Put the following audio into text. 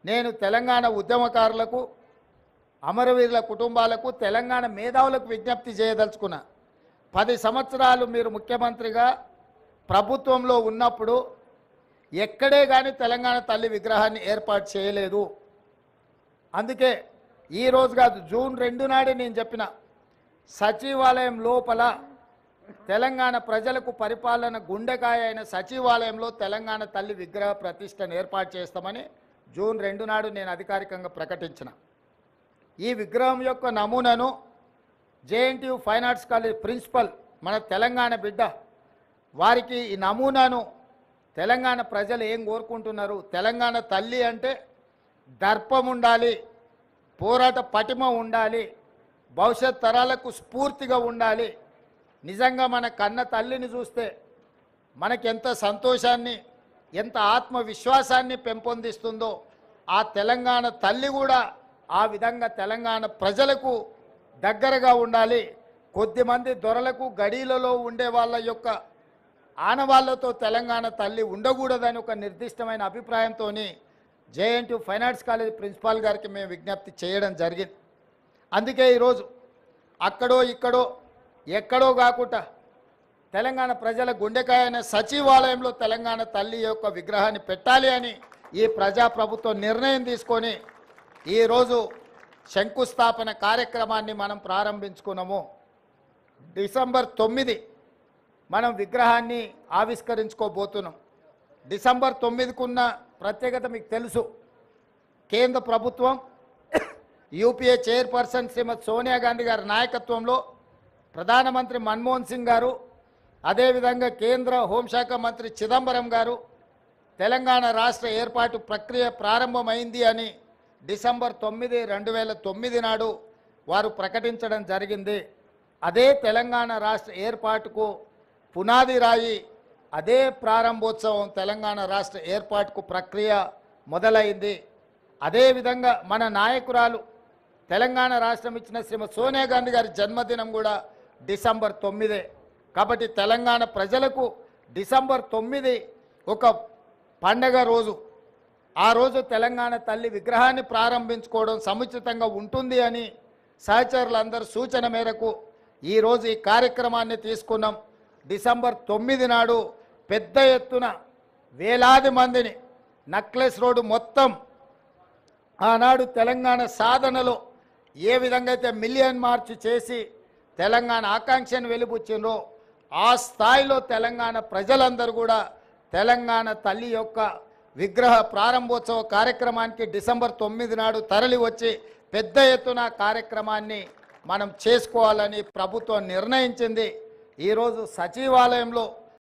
నేను తెలంగాణ ఉద్యమకారులకు, అమరవీరుల కుటుంబాలకు, తెలంగాణ మేధావులకు విజ్ఞప్తి చేయదలుచుకున్నా. 10 సంవత్సరాలు మీరు ముఖ్యమంత్రిగా ప్రభుత్వంలో ఉన్నప్పుడు ఎక్కడే కానీ తెలంగాణ తల్లి విగ్రహాన్ని ఏర్పాటు చేయలేదు. అందుకే ఈరోజు కాదు, జూన్ 2 నాడే నేను చెప్పిన సచివాలయం లోపల తెలంగాణ ప్రజలకు పరిపాలన గుండెకాయ అయిన సచివాలయంలో తెలంగాణ తల్లి విగ్రహ ప్రతిష్టను ఏర్పాటు చేస్తామని జూన్ 2 నాడు నేను అధికారికంగా ప్రకటించిన. ఈ విగ్రహం యొక్క నమూనాను JNTU fine arts college principal మన తెలంగాణ బిడ్డ వారికి ఈ నమూనాను తెలంగాణ ప్రజలు ఏం కోరుకుంటున్నారు, తెలంగాణ తల్లి అంటే దర్పం ఉండాలి, పోరాట పటిమ ఉండాలి, భవిష్యత్ తరాలకు స్ఫూర్తిగా ఉండాలి. నిజంగా మన కన్న తల్లిని చూస్తే మనకెంత సంతోషాన్ని, ఎంత ఆత్మవిశ్వాసాన్ని పెంపొందిస్తుందో ఆ తెలంగాణ తల్లి కూడా ఆ విధంగా తెలంగాణ ప్రజలకు దగ్గరగా ఉండాలి. కొద్దిమంది దొరలకు గడీలలో ఉండే వాళ్ళ యొక్క ఆనవాళ్లతో తెలంగాణ తల్లి ఉండకూడదని ఒక నిర్దిష్టమైన అభిప్రాయంతో JNTU fine arts college principal గారికి మేము విజ్ఞప్తి చేయడం జరిగింది. అందుకే ఈరోజు అక్కడో ఇక్కడో ఎక్కడో కాకుండా తెలంగాణ ప్రజల గుండెకాయ అయిన సచివాలయంలో తెలంగాణ తల్లి యొక్క విగ్రహాన్ని పెట్టాలి అని ఈ ప్రజాప్రభుత్వం నిర్ణయం తీసుకొని ఈరోజు శంకుస్థాపన కార్యక్రమాన్ని మనం ప్రారంభించుకున్నాము. డిసెంబర్ 9 మనం విగ్రహాన్ని ఆవిష్కరించుకోబోతున్నాం. డిసెంబర్ 9కున్న ప్రత్యేకత మీకు తెలుసు. కేంద్ర ప్రభుత్వం యూపీఏ చైర్పర్సన్ శ్రీమతి సోనియా గాంధీ గారి నాయకత్వంలో ప్రధానమంత్రి మన్మోహన్ సింగ్ గారు, అదేవిధంగా కేంద్ర హోంశాఖ మంత్రి చిదంబరం గారు తెలంగాణ రాష్ట్ర ఏర్పాటు ప్రక్రియ ప్రారంభమైంది అని డిసెంబర్ 9, 2009 నాడు వారు ప్రకటించడం జరిగింది. అదే తెలంగాణ రాష్ట్ర ఏర్పాటుకు పునాది రాయి, అదే ప్రారంభోత్సవం తెలంగాణ రాష్ట్ర ఏర్పాటుకు ప్రక్రియ మొదలైంది. అదేవిధంగా మన నాయకురాలు తెలంగాణ రాష్ట్రం ఇచ్చిన శ్రీమతి సోనియా గాంధీ గారి జన్మదినం కూడా డిసెంబర్ 9. కాబట్టి తెలంగాణ ప్రజలకు డిసెంబర్ 9 ఒక పండగ రోజు. ఆ రోజు తెలంగాణ తల్లి విగ్రహాన్ని ప్రారంభించుకోవడం సముచితంగా ఉంటుంది అని సహచరులందరూ సూచన మేరకు ఈరోజు ఈ కార్యక్రమాన్ని తీసుకున్నాం. డిసెంబర్ 9 నాడు పెద్ద ఎత్తున వేలాది మందిని నక్లెస్ రోడ్డు మొత్తం ఆనాడు తెలంగాణ సాధనలో ఏ విధంగా అయితే మిలియన్ మార్చ్ చేసి తెలంగాణ ఆకాంక్షను వెలిబుచ్చినో ఆ స్థాయిలో తెలంగాణ ప్రజలందరూ కూడా తెలంగాణ తల్లి యొక్క విగ్రహ ప్రారంభోత్సవ కార్యక్రమానికి డిసెంబర్ 9 నాడు తరలి వచ్చి పెద్ద ఎత్తున కార్యక్రమాన్ని మనం చేసుకోవాలని ప్రభుత్వం నిర్ణయించింది. ఈరోజు సచివాలయంలో